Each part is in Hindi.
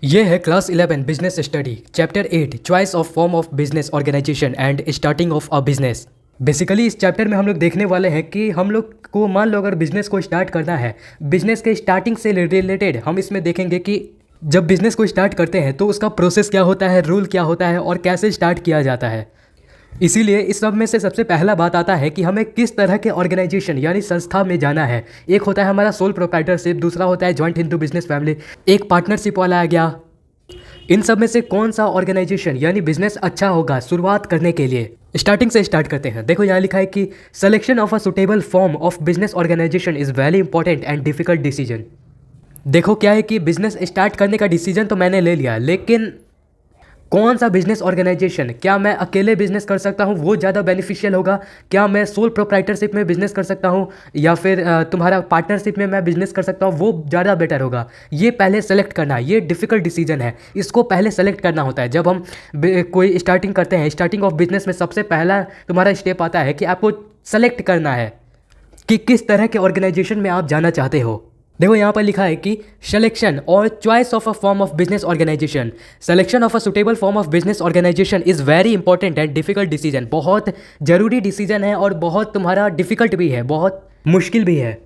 ये है class 11 business study chapter 8 choice of form of business organisation and starting of a business. Basically इस चैप्टर में हम लोग देखने वाले हैं कि हम लोग को मान लो अगर बिजनेस को स्टार्ट करना है, बिजनेस के स्टार्टिंग से रिलेटेड हम इसमें देखेंगे कि जब बिजनेस को स्टार्ट करते हैं तो उसका प्रोसेस क्या होता है, रूल क्या होता है और कैसे स्टार्ट किया जाता है। इसीलिए इस सब में से सबसे पहला बात आता है कि हमें किस तरह के ऑर्गेनाइजेशन यानी संस्था में जाना है। एक होता है हमारा सोल प्रोप्राइटरशिप, दूसरा होता है जॉइंट हिंदू बिजनेस फैमिली, एक पार्टनरशिप वाला आ गया। इन सब में से कौन सा ऑर्गेनाइजेशन यानी बिजनेस अच्छा होगा शुरुआत करने के लिए। स्टार्टिंग से स्टार्ट करते हैं। देखो यहाँ लिखा है कि selection of a suitable form of business organisation is very important and difficult decision. देखो क्या है कि बिजनेस स्टार्ट करने का डिसीजन तो मैंने ले लिया, लेकिन कौन सा बिजनेस ऑर्गेनाइजेशन, क्या मैं अकेले बिजनेस कर सकता हूँ वो ज़्यादा बेनिफिशियल होगा, क्या मैं सोल प्रोप्राइटरशिप में बिजनेस कर सकता हूँ या फिर तुम्हारा पार्टनरशिप में मैं बिजनेस कर सकता हूँ, वो ज़्यादा बेटर होगा। ये पहले सेलेक्ट करना, ये डिफ़िकल्ट डिसीजन है, इसको पहले सेलेक्ट करना होता है। जब हम कोई स्टार्टिंग करते हैं, स्टार्टिंग ऑफ बिजनेस में सबसे पहला तुम्हारा स्टेप आता है कि आपको सेलेक्ट करना है कि किस तरह के ऑर्गेनाइजेशन में आप जाना चाहते हो। देखो यहाँ पर लिखा है कि सिलेक्शन और choice of a form of business organisation, selection of a suitable form of business organisation is very important and difficult decision. बहुत जरूरी डिसीजन है और बहुत तुम्हारा डिफिकल्ट भी है, बहुत मुश्किल भी है।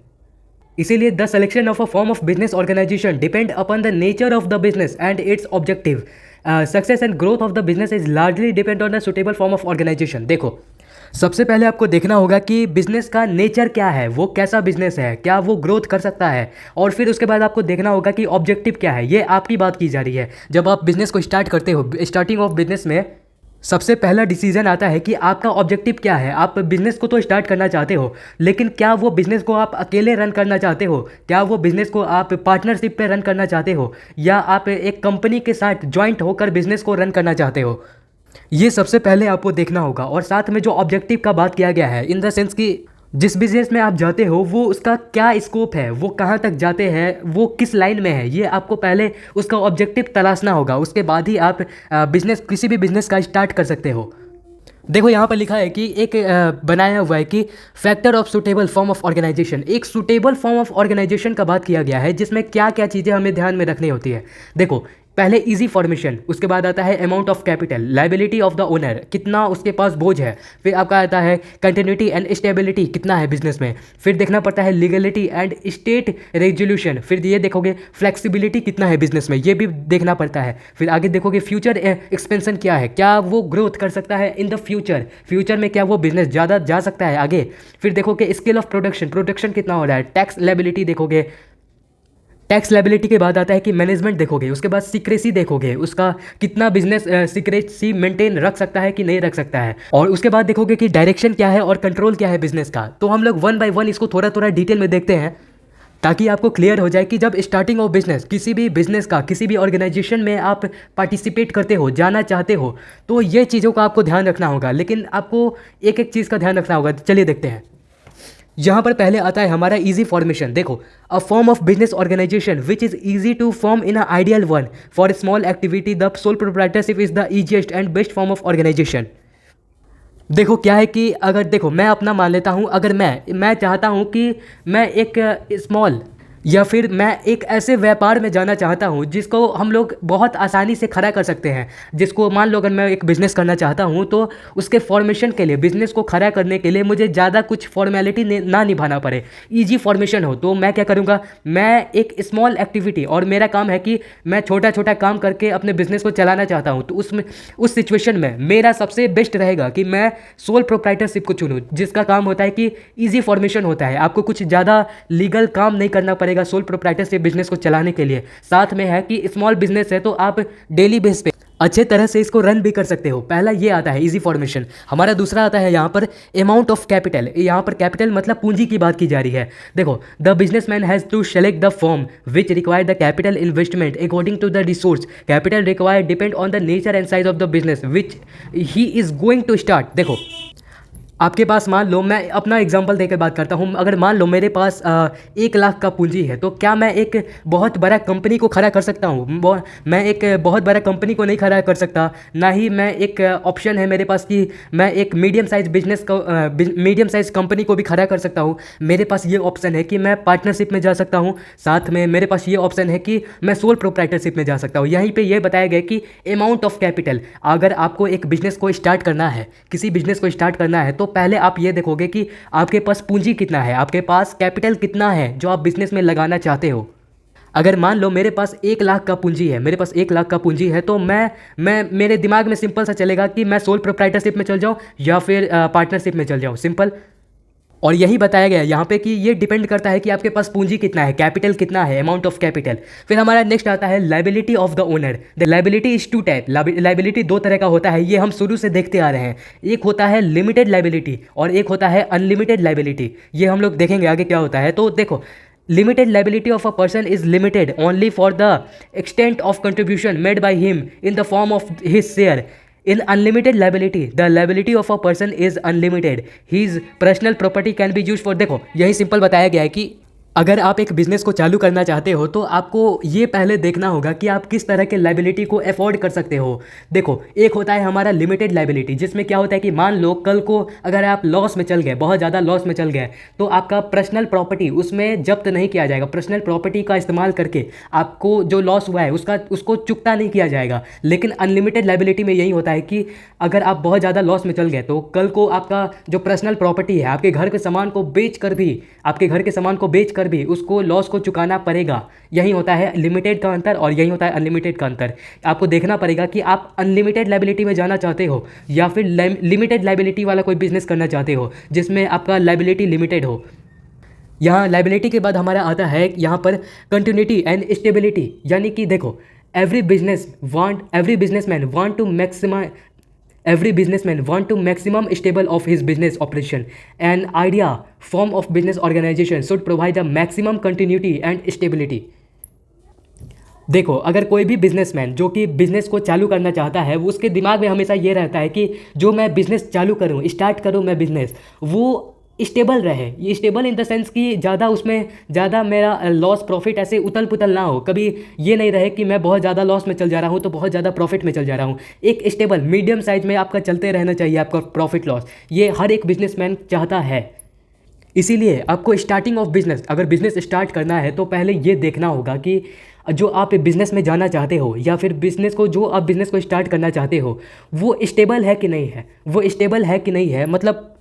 इसीलिए the selection of a form of business organisation depend upon the nature of the business and its objective. Success and growth of the business is largely depend on the suitable form of organisation. देखो सबसे पहले आपको देखना होगा कि बिजनेस का नेचर क्या है, वो कैसा बिजनेस है, क्या वो ग्रोथ कर सकता है, और फिर उसके बाद आपको देखना होगा कि ऑब्जेक्टिव क्या है। ये आपकी बात की जा रही है। जब आप बिजनेस को स्टार्ट करते हो, स्टार्टिंग ऑफ बिजनेस में सबसे पहला डिसीजन आता है कि आपका ऑब्जेक्टिव क्या है। आप बिजनेस को तो स्टार्ट करना चाहते हो, लेकिन क्या वो बिजनेस को आप अकेले रन करना चाहते हो, क्या वो बिजनेस को आप पार्टनरशिप पे रन करना चाहते हो, या आप एक कंपनी के साथ ज्वाइंट होकर बिजनेस को रन करना चाहते हो। ये सबसे पहले आपको देखना होगा। और साथ में जो ऑब्जेक्टिव का बात किया गया है, इन द सेंस कि जिस बिजनेस में आप जाते हो वो उसका क्या स्कोप है, वो कहाँ तक जाते हैं, वो किस लाइन में है, ये आपको पहले उसका ऑब्जेक्टिव तलाशना होगा। उसके बाद ही आप बिजनेस, किसी भी बिजनेस का स्टार्ट कर सकते हो। देखो यहाँ पर लिखा है कि एक बनाया हुआ है कि factor of suitable form of organisation. एक सुटेबल फॉर्म ऑफ ऑर्गेनाइजेशन का बात किया गया है जिसमें क्या क्या चीज़ें हमें ध्यान में रखनी होती है। देखो पहले इजी फॉर्मेशन, उसके बाद आता है amount of capital, liability of the owner, कितना उसके पास बोझ है, फिर आपका आता है कंटिन्यूटी एंड स्टेबिलिटी, कितना है बिजनेस में, फिर देखना पड़ता है लीगलिटी एंड स्टेट रेजोल्यूशन, फिर ये देखोगे फ्लेक्सिबिलिटी कितना है बिजनेस में, ये भी देखना पड़ता है। फिर आगे देखोगे फ्यूचर एक्सपेंशन क्या है, क्या वो ग्रोथ कर सकता है इन द फ्यूचर, फ्यूचर में क्या वो बिजनेस ज़्यादा जा सकता है आगे। फिर देखोगे स्केल ऑफ प्रोडक्शन, प्रोडक्शन कितना हो रहा है, टैक्स लायबिलिटी देखोगे, टैक्स लायबिलिटी के बाद आता है कि मैनेजमेंट देखोगे, उसके बाद सीक्रेसी देखोगे, उसका कितना बिजनेस सीक्रेसी मेंटेन रख सकता है कि नहीं रख सकता है, और उसके बाद देखोगे कि डायरेक्शन क्या है और कंट्रोल क्या है बिजनेस का। तो हम लोग वन बाय वन इसको थोड़ा थोड़ा डिटेल में देखते हैं ताकि आपको क्लियर हो जाए कि जब स्टार्टिंग ऑफ बिजनेस, किसी भी बिजनेस का, किसी भी ऑर्गेनाइजेशन में आप पार्टिसिपेट करते हो, जाना चाहते हो, तो ये चीज़ों का आपको ध्यान रखना होगा। लेकिन आपको एक एक चीज़ का ध्यान रखना होगा। चलिए देखते हैं। यहाँ पर पहले आता है हमारा इजी फॉर्मेशन। देखो a form of business organisation which is easy to form in a ideal one for small activity the sole proprietorship is the easiest and best form of organisation. देखो क्या है कि अगर देखो मैं अपना मान लेता हूँ, अगर मैं चाहता हूँ कि मैं एक स्मॉल या फिर मैं एक ऐसे व्यापार में जाना चाहता हूँ जिसको हम लोग बहुत आसानी से खड़ा कर सकते हैं, जिसको मान लो अगर मैं एक बिज़नेस करना चाहता हूँ तो उसके फॉर्मेशन के लिए, बिज़नेस को खड़ा करने के लिए मुझे ज़्यादा कुछ फॉर्मेलिटी ना निभाना पड़े, इजी फॉर्मेशन हो। तो मैं क्या करूँगा, मैं एक स्मॉल एक्टिविटी, और मेरा काम है कि मैं छोटा छोटा काम करके अपने बिज़नेस को चलाना चाहता हूँ, तो उसमें उस सिचुएशन में मेरा सबसे बेस्ट रहेगा कि मैं सोल प्रोप्राइटरशिप को चुनूँ, जिसका काम होता है कि ईजी फॉर्मेशन होता है, आपको कुछ ज़्यादा लीगल काम नहीं करना पड़ेगा सोल प्रोप्राइटरशिप बिजनेस को चलाने के लिए। साथ में है कि स्मॉल बिजनेस है तो आप डेली बेस पे अच्छे तरह से इसको रन भी कर सकते हो। पहला ये आता है इजी फॉर्मेशन। हमारा दूसरा आता है यहाँ पर अमाउंट ऑफ कैपिटल। यहाँ पर कैपिटल मतलब पूंजी की बात की जा रही है। देखो the businessman has to select the form which require the capital investment according to the resource capital require depend on the nature and size of the business which he is going to start. देखो आपके पास मान लो, मैं अपना एग्जांपल देकर बात करता हूँ, अगर मान लो मेरे पास 1 लाख का पूंजी है, तो क्या मैं एक बहुत बड़ा कंपनी को खड़ा कर सकता हूँ? मैं एक बहुत बड़ा कंपनी को नहीं खड़ा कर सकता। ना ही मैं एक ऑप्शन है मेरे पास कि मैं एक मीडियम साइज बिजनेस को मीडियम साइज कंपनी को भी खड़ा कर सकता हूँ। मेरे पास ये ऑप्शन है कि मैं पार्टनरशिप में जा सकता हूँ, साथ में मेरे पास ये ऑप्शन है कि मैं सोल प्रोप्राइटरशिप में जा सकता हूँ। यहीं पे ये बताया गया कि अमाउंट ऑफ कैपिटल, अगर आपको एक बिजनेस को स्टार्ट करना है, किसी बिजनेस को स्टार्ट करना है, तो पहले आप ये देखोगे कि आपके पास पूंजी कितना है, आपके पास कैपिटल कितना है जो आप बिजनेस में लगाना चाहते हो। अगर मान लो मेरे पास 1 लाख का पूंजी है, मेरे पास 1 लाख का पूंजी है, तो मैं मेरे दिमाग में सिंपल सा चलेगा कि मैं सोल प्रोप्राइटरशिप में चल जाऊँ या फिर पार्टनरशिप में चल जाऊँ, सिंपल। और यही बताया गया है यहाँ पे कि ये डिपेंड करता है कि आपके पास पूंजी कितना है, कैपिटल कितना है, अमाउंट ऑफ कैपिटल। फिर हमारा नेक्स्ट आता है liability of the owner. The liability is two type. Liability दो तरह का होता है, ये हम शुरू से देखते आ रहे हैं। एक होता है लिमिटेड लाइबिलिटी और एक होता है अनलिमिटेड लाइबिलिटी। ये हम लोग देखेंगे आगे क्या होता है। तो देखो, limited liability of a person is limited only for the extent of contribution made by him in the form of his share. In unlimited liability, the liability of a person is unlimited. His personal property can be used for, देखो यही सिंपल बताया गया है कि अगर आप एक बिज़नेस को चालू करना चाहते हो तो आपको ये पहले देखना होगा कि आप किस तरह के लाइबिलिटी को अफोर्ड कर सकते हो। देखो, एक होता है हमारा लिमिटेड लाइबिलिटी, जिसमें क्या होता है कि मान लो कल को अगर आप लॉस में चल गए, बहुत ज़्यादा लॉस में चल गए, तो आपका पर्सनल प्रॉपर्टी उसमें जब्त नहीं किया जाएगा। पर्सनल प्रॉपर्टी का इस्तेमाल करके आपको जो लॉस हुआ है उसको चुकता नहीं किया जाएगा। लेकिन अनलिमिटेड लाइबिलिटी में यही होता है कि अगर आप बहुत ज़्यादा लॉस में चल गए तो कल को आपका जो पर्सनल प्रॉपर्टी है, आपके घर के सामान को बेच कर भी उसको लॉस को चुकाना पड़ेगा। यही होता है लिमिटेड का अंतर और यही होता है अनलिमिटेड का अंतर। आपको देखना पड़ेगा कि आप अनलिमिटेड लाइबिलिटी में जाना चाहते हो या फिर लिमिटेड लाइबिलिटी वाला कोई बिजनेस करना चाहते हो जिसमें आपका लाइबिलिटी लिमिटेड हो। यहाँ लाइबिलिटी के बाद हमारा आता है यहाँ पर कंटिन्यूटी एंड स्टेबिलिटी। यानी कि देखो, every businessman want to maximum stable of his business operation. An idea form of business organization should provide a maximum continuity and stability. देखो, अगर कोई भी बिजनेसमैन जो कि बिज़नेस को चालू करना चाहता है, वो उसके दिमाग में हमेशा ये रहता है कि जो मैं बिज़नेस चालू करूँ, स्टार्ट करूँ मैं बिज़नेस, वो स्टेबल रहे। ये स्टेबल इन द सेंस कि ज़्यादा मेरा लॉस प्रॉफिट ऐसे उतल पुतल ना हो। कभी ये नहीं रहे कि मैं बहुत ज़्यादा लॉस में चल जा रहा हूँ तो बहुत ज़्यादा प्रॉफिट में चल जा रहा हूँ। एक स्टेबल मीडियम साइज में आपका चलते रहना चाहिए आपका प्रॉफिट लॉस। ये हर एक बिजनेसमैन चाहता है। इसीलिए आपको स्टार्टिंग ऑफ बिजनेस, अगर बिजनेस स्टार्ट करना है तो पहले ये देखना होगा कि जो आप बिज़नेस में जाना चाहते हो या फिर जो आप बिज़नेस को स्टार्ट करना चाहते हो वो स्टेबल है कि नहीं है। मतलब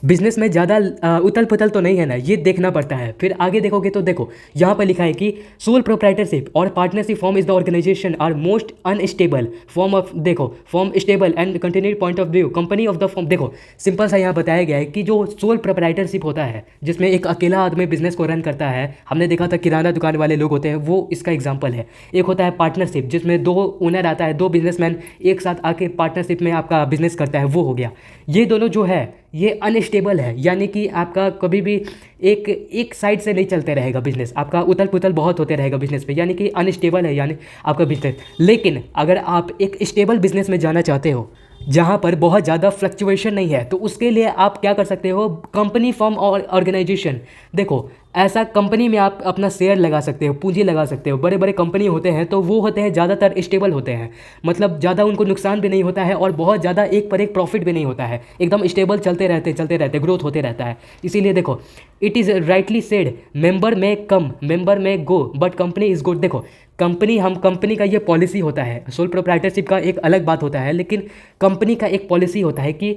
बिजनेस में ज़्यादा उतल पुतल तो नहीं है ना, ये देखना पड़ता है। फिर आगे देखोगे तो देखो, यहाँ पर लिखा है कि सोल प्रोप्राइटरशिप और partnership form is the organisation are most unstable form stable and continued point of view company of the form. देखो, सिंपल सा यहाँ बताया गया है कि जो सोल प्रोप्राइटरशिप होता है जिसमें एक अकेला आदमी बिजनेस को रन करता है, हमने देखा था किराना दुकान वाले लोग होते हैं, वो इसका एग्जाम्पल है। एक होता है पार्टनरशिप जिसमें 2 ओनर आता है, 2 बिजनेसमैन एक साथ आके पार्टनरशिप में आपका बिजनेस करता है, वो हो गया। ये दोनों जो है ये अनस्टेबल है, यानी कि आपका कभी भी एक साइड से नहीं चलते रहेगा बिजनेस, आपका उतल पुतल बहुत होते रहेगा बिजनेस पे, यानी कि अनस्टेबल है यानी आपका बिजनेस। लेकिन अगर आप एक स्टेबल बिजनेस में जाना चाहते हो जहाँ पर बहुत ज़्यादा फ्लक्चुएशन नहीं है, तो उसके लिए आप क्या कर सकते हो, कंपनी फॉर्म और ऑर्गेनाइजेशन। देखो, ऐसा कंपनी में आप अपना शेयर लगा सकते हो, पूंजी लगा सकते हो। बड़े बड़े कंपनी होते हैं तो वो होते हैं ज़्यादातर स्टेबल होते हैं, मतलब ज़्यादा उनको नुकसान भी नहीं होता है और बहुत ज़्यादा एक पर एक प्रॉफिट भी नहीं होता है, एकदम स्टेबल चलते रहते ग्रोथ होते रहता है। इसीलिए देखो, it is rightly said, member may go but company is good. देखो, कंपनी का ये पॉलिसी होता है। सोल प्रोप्राइटरशिप का एक अलग बात होता है, लेकिन कंपनी का एक पॉलिसी होता है कि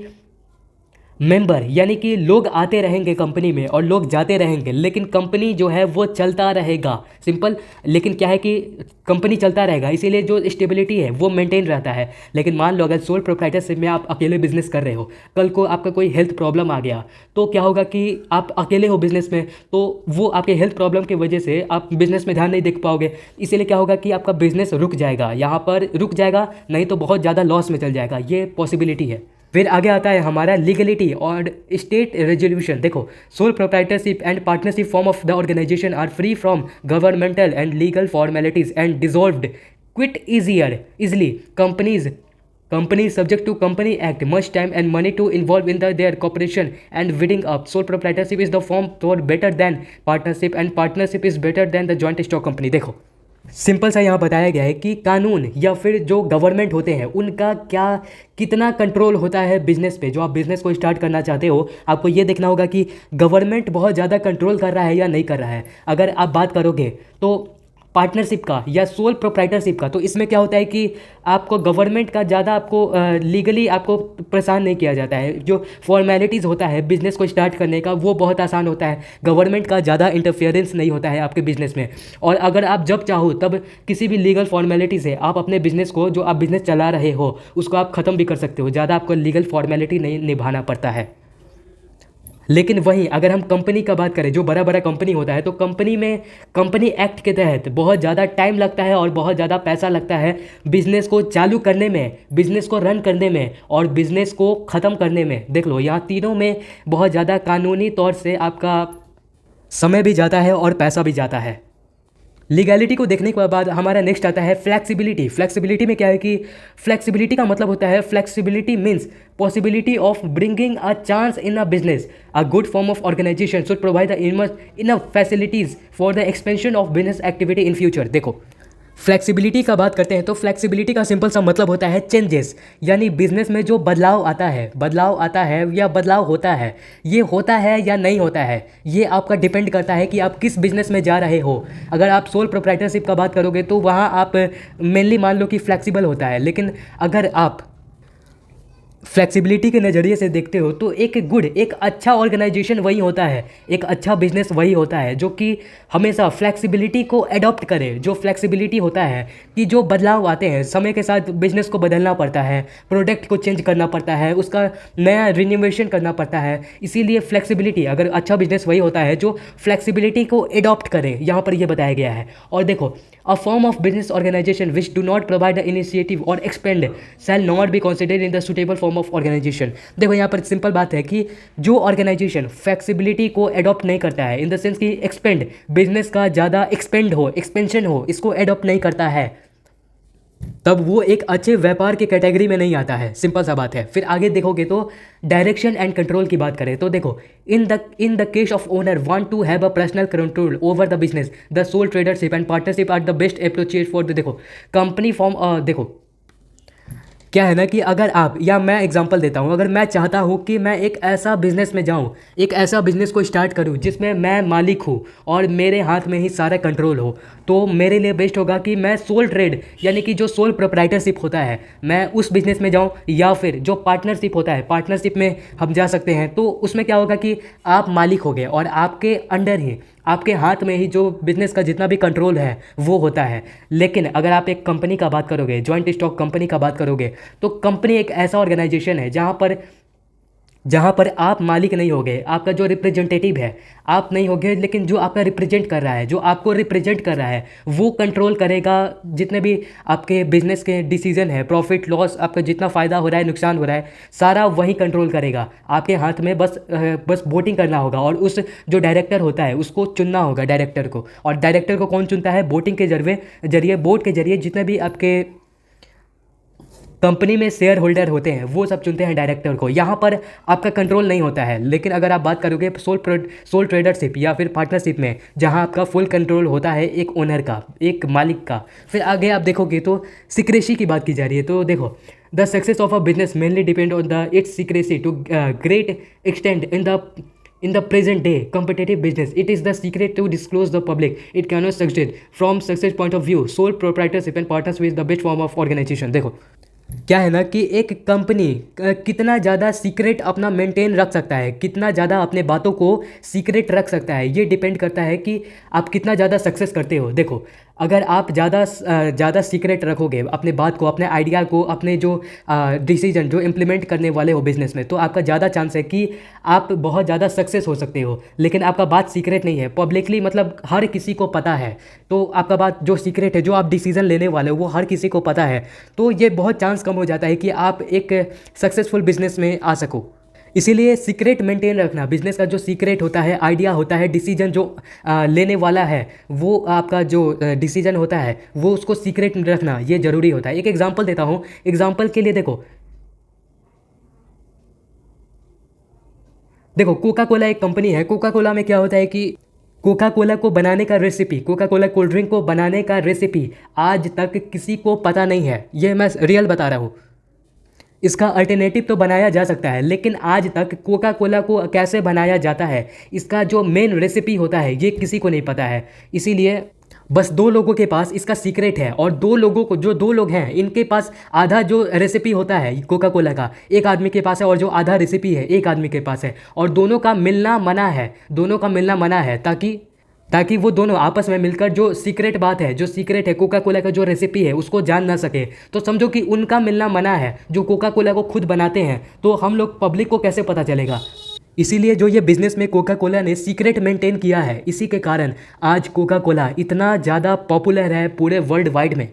मेंबर यानी कि लोग आते रहेंगे कंपनी में और लोग जाते रहेंगे, लेकिन कंपनी जो है वो चलता रहेगा, सिंपल। लेकिन क्या है कि कंपनी चलता रहेगा, इसीलिए जो स्टेबिलिटी है वो मेंटेन रहता है। लेकिन मान लो अगर सोल प्रोप्राइटरशिप में आप अकेले बिजनेस कर रहे हो, कल को आपका कोई हेल्थ प्रॉब्लम आ गया तो क्या होगा कि आप अकेले हो बिजनेस में, तो वो आपके हेल्थ प्रॉब्लम की वजह से आप बिजनेस में ध्यान नहीं दे पाओगे। इसीलिए क्या होगा कि आपका बिजनेस रुक जाएगा, यहाँ पर रुक जाएगा, नहीं तो बहुत ज़्यादा लॉस में चल जाएगा, ये पॉसिबिलिटी है। फिर आगे आता है हमारा लीगलिटी और स्टेट रेजोल्यूशन। देखो, sole proprietorship and partnership form of the organisation are free from governmental and legal formalities and dissolved quite easily. Companies Company subject to Company Act, much time and money to involve in their cooperation and winding up. Sole proprietorship is the form for better than partnership and partnership is better than the joint stock company. देखो सिंपल सा यहाँ बताया गया है कि कानून या फिर जो गवर्नमेंट होते हैं उनका क्या कितना कंट्रोल होता है बिजनेस पे। जो आप बिजनेस को स्टार्ट करना चाहते हो आपको ये देखना होगा कि गवर्नमेंट बहुत ज़्यादा कंट्रोल कर रहा है या नहीं कर रहा है। अगर आप बात करोगे तो पार्टनरशिप का या सोल प्रोप्राइटरशिप का, तो इसमें क्या होता है कि आपको गवर्नमेंट का ज़्यादा आपको लीगली आपको परेशान नहीं किया जाता है। जो फॉर्मेलिटीज़ होता है बिज़नेस को स्टार्ट करने का वो बहुत आसान होता है। गवर्नमेंट का ज़्यादा इंटरफेरेंस नहीं होता है आपके बिज़नेस में। और अगर आप जब चाहो तब किसी भी लीगल फॉर्मेलिटी से आप अपने बिज़नेस को, जो आप बिज़नेस चला रहे हो, उसको आप ख़त्म भी कर सकते हो। ज़्यादा आपको लीगल फॉर्मेलिटी नहीं निभाना पड़ता है। लेकिन वहीं अगर हम कंपनी का बात करें, जो बड़ा बड़ा कंपनी होता है, तो कंपनी में कंपनी एक्ट के तहत बहुत ज़्यादा टाइम लगता है और बहुत ज़्यादा पैसा लगता है बिज़नेस को चालू करने में, बिज़नेस को रन करने में और बिज़नेस को ख़त्म करने में। देख लो यहाँ तीनों में बहुत ज़्यादा कानूनी तौर से आपका समय भी जाता है और पैसा भी जाता है। लीगैलिटी को देखने के बाद हमारा नेक्स्ट आता है फ्लेक्सिबिलिटी। फ्लेक्सिबिलिटी में क्या है कि फ्लेक्सिबिलिटी का मतलब होता है, flexibility means possibility of bringing a chance in a business. A good form of organization should provide the enough facilities for the expansion of business activity in future. देखो फ्लेक्सिबिलिटी का बात करते हैं तो फ्लेक्सिबिलिटी का सिंपल सा मतलब होता है चेंजेस, यानी बिजनेस में जो बदलाव आता है या बदलाव होता है, ये होता है या नहीं होता है, ये आपका डिपेंड करता है कि आप किस बिजनेस में जा रहे हो। अगर आप सोल प्रोप्राइटरशिप का बात करोगे तो वहाँ आप मेनली मान लो कि फ्लेक्सिबल होता है। लेकिन अगर आप फ्लेक्सिबिलिटी के नज़रिए से देखते हो तो एक अच्छा ऑर्गेनाइजेशन वही होता है, एक अच्छा बिजनेस वही होता है जो कि हमेशा फ्लेक्सिबिलिटी को अडॉप्ट करे। जो फ्लेक्सिबिलिटी होता है कि जो बदलाव आते हैं, समय के साथ बिजनेस को बदलना पड़ता है, प्रोडक्ट को चेंज करना पड़ता है, उसका नया रिन्यूवेशन करना पड़ता है। इसीलिए फ्लेक्सिबिलिटी, अगर अच्छा बिजनेस वही होता है जो फ्लेक्सिबिलिटी को अडॉप्ट करे, यहाँ पर यह बताया गया है। और देखो, a form of business organization which do not provide the initiative or expand shall not be considered in the suitable form of organization. देखो यहाँ पर सिंपल बात है कि जो ऑर्गेनाइजेशन फ्लेक्सिबिलिटी को अडॉप्ट नहीं करता है, इन द सेंस कि एक्सपेंड, बिजनेस का ज़्यादा एक्सपेंशन हो, इसको अडॉप्ट नहीं करता है, तब वो एक अच्छे व्यापार के कैटेगरी में नहीं आता है। सिंपल सा बात है। फिर आगे देखोगे तो डायरेक्शन एंड कंट्रोल की बात करें तो देखो, in the case of owner want to have a personal control over the business, the sole tradership and partnership are the best approaches for the देखो कंपनी फॉर्म। देखो क्या है ना कि अगर आप, या मैं एग्जांपल देता हूँ, अगर मैं चाहता हूँ कि मैं एक ऐसा बिज़नेस में जाऊँ, एक ऐसा बिज़नेस को स्टार्ट करूँ जिसमें मैं मालिक हूँ और मेरे हाथ में ही सारा कंट्रोल हो, तो मेरे लिए बेस्ट होगा कि मैं सोल ट्रेड, यानी कि जो सोल प्रोप्राइटरशिप होता है, मैं उस बिज़नेस में जाऊँ। या फिर जो पार्टनरशिप होता है, पार्टनरशिप में हम जा सकते हैं। तो उसमें क्या होगा कि आप मालिक हो गए और आपके अंडर ही, आपके हाथ में ही जो बिज़नेस का जितना भी कंट्रोल है वो होता है। लेकिन अगर आप एक कंपनी का बात करोगे, जॉइंट स्टॉक कंपनी का बात करोगे, तो कंपनी एक ऐसा ऑर्गेनाइजेशन है जहाँ पर आप मालिक नहीं होगे, आपका जो रिप्रेजेंटेटिव है आप नहीं होगे, लेकिन जो आपका रिप्रेजेंट कर रहा है, जो आपको रिप्रेजेंट कर रहा है, वो कंट्रोल करेगा जितने भी आपके बिजनेस के डिसीजन है, प्रॉफिट लॉस, आपका जितना फ़ायदा हो रहा है, नुकसान हो रहा है, सारा वही कंट्रोल करेगा। आपके हाथ में बस वोटिंग करना होगा और उस जो डायरेक्टर होता है उसको चुनना होगा, डायरेक्टर को। और डायरेक्टर को कौन चुनता है? वोटिंग के जरिए, बोर्ड के जरिए जितने भी आपके कंपनी में शेयर होल्डर होते हैं वो सब चुनते हैं डायरेक्टर को। यहाँ पर आपका कंट्रोल नहीं होता है। लेकिन अगर आप बात करोगे सोल ट्रेडरशिप या फिर पार्टनरशिप में, जहाँ आपका फुल कंट्रोल होता है एक ओनर का, एक मालिक का। फिर आगे आप देखोगे तो सिक्रेसी की बात की जा रही है। तो देखो, the success of a business mainly depend on the its secrecy to great extent in the present day competitive business. It is the secret to disclose the public. It cannot succeed from success point of view. Sole proprietorship and partnership is the best form of organization. देखो क्या है ना कि एक कंपनी कितना ज़्यादा सीक्रेट अपना मेंटेन रख सकता है, कितना ज़्यादा अपने बातों को सीक्रेट रख सकता है, ये डिपेंड करता है कि आप कितना ज़्यादा सक्सेस करते हो। देखो, अगर आप ज़्यादा सीक्रेट रखोगे अपने बात को, अपने आइडिया को, अपने जो डिसीजन जो इम्प्लीमेंट करने वाले हो बिजनेस में, तो आपका ज़्यादा चांस है कि आप बहुत ज़्यादा सक्सेस हो सकते हो। लेकिन आपका बात सीक्रेट नहीं है, पब्लिकली मतलब हर किसी को पता है, तो आपका बात जो सीक्रेट है, जो आप डिसीजन लेने वाले हो वो हर किसी को पता है, तो ये बहुत चांस कम हो जाता है कि आप एक सक्सेसफुल बिजनेस में आ सको। इसीलिए सीक्रेट मेंटेन रखना, बिजनेस का जो सीक्रेट होता है, आइडिया होता है, डिसीजन जो लेने वाला है, वो आपका जो डिसीजन होता है वो उसको सीक्रेट रखना ये ज़रूरी होता है। एक एग्जांपल देता हूँ, एग्जांपल के लिए देखो देखो कोका कोला एक कंपनी है। कोका कोला में क्या होता है कि कोका कोला को बनाने का recipe, Coca Cola cold drink को बनाने का रेसिपी आज तक किसी को पता नहीं है। ये मैं रियल बता रहा हूँ। इसका अल्टरनेटिव तो बनाया जा सकता है, लेकिन आज तक कोका कोला को कैसे बनाया जाता है, इसका जो मेन रेसिपी होता है ये किसी को नहीं पता है। इसीलिए बस दो लोगों के पास इसका सीक्रेट है, और दो लोगों को, जो दो लोग हैं इनके पास आधा जो रेसिपी होता है कोका कोला का एक आदमी के पास है, और जो आधा रेसिपी है एक आदमी के पास है, और दोनों का मिलना मना है, दोनों का मिलना मना है, ताकि ताकि वो दोनों आपस में मिलकर जो सीक्रेट बात है, जो सीक्रेट है कोका कोला का जो रेसिपी है उसको जान ना सके। तो समझो कि उनका मिलना मना है, जो कोका कोला को खुद बनाते हैं, तो हम लोग पब्लिक को कैसे पता चलेगा। इसीलिए जो ये बिज़नेस में कोका कोला ने सीक्रेट मेंटेन किया है, इसी के कारण आज कोका कोला इतना ज़्यादा पॉपुलर है पूरे वर्ल्ड वाइड में।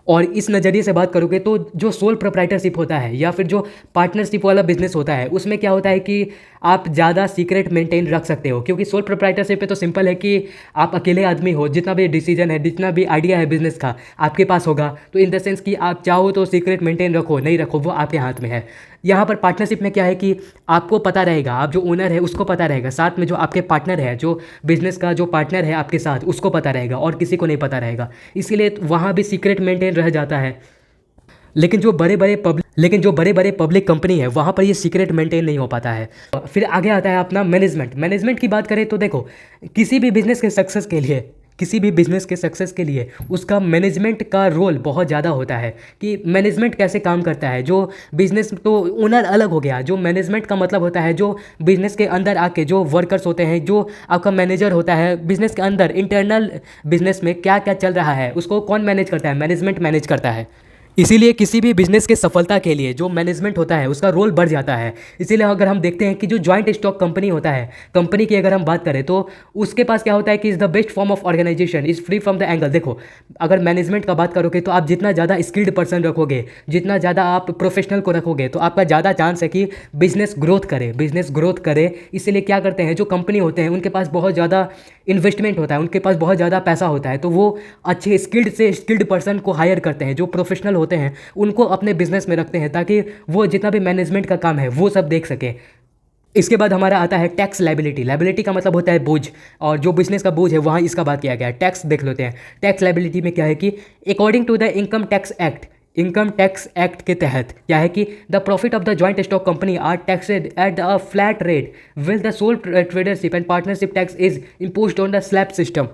और इस नज़रिए से बात करोगे तो जो सोल प्रोप्राइटरशिप होता है या फिर जो पार्टनरशिप वाला बिजनेस होता है, उसमें क्या होता है कि आप ज़्यादा सीक्रेट मेंटेन रख सकते हो। क्योंकि सोल प्रोप्राइटरशिप पे तो सिंपल है कि आप अकेले आदमी हो, जितना भी डिसीजन है, जितना भी आइडिया है बिजनेस का आपके पास होगा। तो इन द सेंस कि आप चाहो तो सीक्रेट मेंटेन रखो, नहीं रखो, वो आपके हाथ में है। यहाँ पर पार्टनरशिप में क्या है कि आपको पता रहेगा, आप जो ओनर है उसको पता रहेगा, साथ में जो आपके पार्टनर है, जो बिजनेस का जो पार्टनर है आपके साथ, उसको पता रहेगा और किसी को नहीं पता रहेगा। इसीलिए वहाँ भी सीक्रेट मेंटेन रह जाता है। लेकिन जो बड़े बड़े पब्लिक कंपनी है वहाँ पर ये सीक्रेट मेंटेन नहीं हो पाता है। फिर आगे आता है अपना मैनेजमेंट की बात करें तो देखो, किसी भी बिजनेस के सक्सेस के लिए उसका मैनेजमेंट का रोल बहुत ज़्यादा होता है कि मैनेजमेंट कैसे काम करता है। जो बिजनेस तो ओनर अलग हो गया, जो मैनेजमेंट का मतलब होता है जो बिजनेस के अंदर आके जो वर्कर्स होते हैं, जो आपका मैनेजर होता है बिजनेस के अंदर, इंटरनल बिजनेस में क्या क्या चल रहा है उसको कौन मैनेज करता है, मैनेजमेंट मैनेज करता है। इसीलिए किसी भी बिजनेस के सफलता के लिए जो मैनेजमेंट होता है उसका रोल बढ़ जाता है। इसीलिए अगर हम देखते हैं कि जो जॉइंट स्टॉक कंपनी होता है, कंपनी की अगर हम बात करें तो उसके पास क्या होता है कि is the best form of organisation is free from the angle. देखो, अगर मैनेजमेंट का बात करोगे तो आप जितना ज़्यादा स्किल्ड पर्सन रखोगे, जितना ज़्यादा आप प्रोफेशनल को रखोगे, तो आपका ज़्यादा चांस है कि बिजनेस ग्रोथ करे। इसीलिए क्या करते हैं, जो कंपनी होते हैं उनके पास बहुत ज़्यादा इन्वेस्टमेंट होता है, उनके पास बहुत ज़्यादा पैसा होता है, तो वो अच्छे स्किल्ड पर्सन को हायर करते हैं, जो प्रोफेशनल होते हैं उनको अपने बिजनेस में रखते हैं, ताकि वो जितना भी मैनेजमेंट का काम है वो सब देख सकें। इसके बाद हमारा आता है टैक्स लायबिलिटी। लायबिलिटी का मतलब होता है बोझ, और जो बिजनेस का बोझ है वहाँ इसका बात किया गया है। टैक्स देख लेते हैं। टैक्स लायबिलिटी में क्या है कि according to the income tax act के तहत क्या है कि the profit of the joint stock company are taxed at a flat rate will the sole tradership and partnership tax is imposed on the slab system.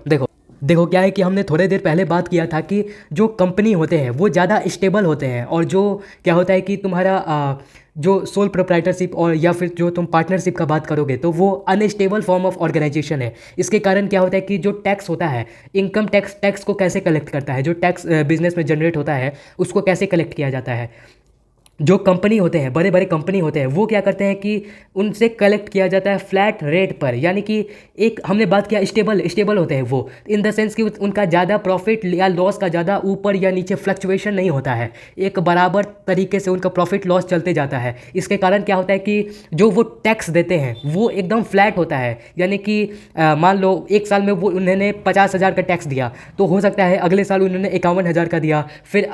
देखो क्या है कि हमने थोड़ी देर पहले बात किया था कि जो कंपनी होते हैं वो ज़्यादा स्टेबल होते हैं, और जो क्या होता है कि तुम्हारा जो सोल प्रोप्राइटरशिप और या फिर जो तुम पार्टनरशिप का बात करोगे तो वो अनस्टेबल फॉर्म ऑफ ऑर्गेनाइजेशन है। इसके कारण क्या होता है कि जो टैक्स होता है, इनकम टैक्स को कैसे कलेक्ट करता है, जो टैक्स बिजनेस में जनरेट होता है उसको कैसे कलेक्ट किया जाता है। जो कंपनी होते हैं, बड़े बड़े कंपनी होते हैं, वो क्या करते हैं कि उनसे कलेक्ट किया जाता है फ्लैट रेट पर। यानी कि एक हमने बात किया स्टेबल होते हैं वो, इन द सेंस कि उनका ज़्यादा प्रॉफिट या लॉस का ज़्यादा ऊपर या नीचे फ्लक्चुएशन नहीं होता है, एक बराबर तरीके से उनका प्रॉफिट लॉस चलते जाता है। इसके कारण क्या होता है कि जो वो टैक्स देते हैं वो एकदम फ्लैट होता है। यानी कि मान लो एक साल में वो उन्होंने 50,000 का टैक्स दिया, तो हो सकता है अगले साल उन्होंने 51,000 का दिया, फिर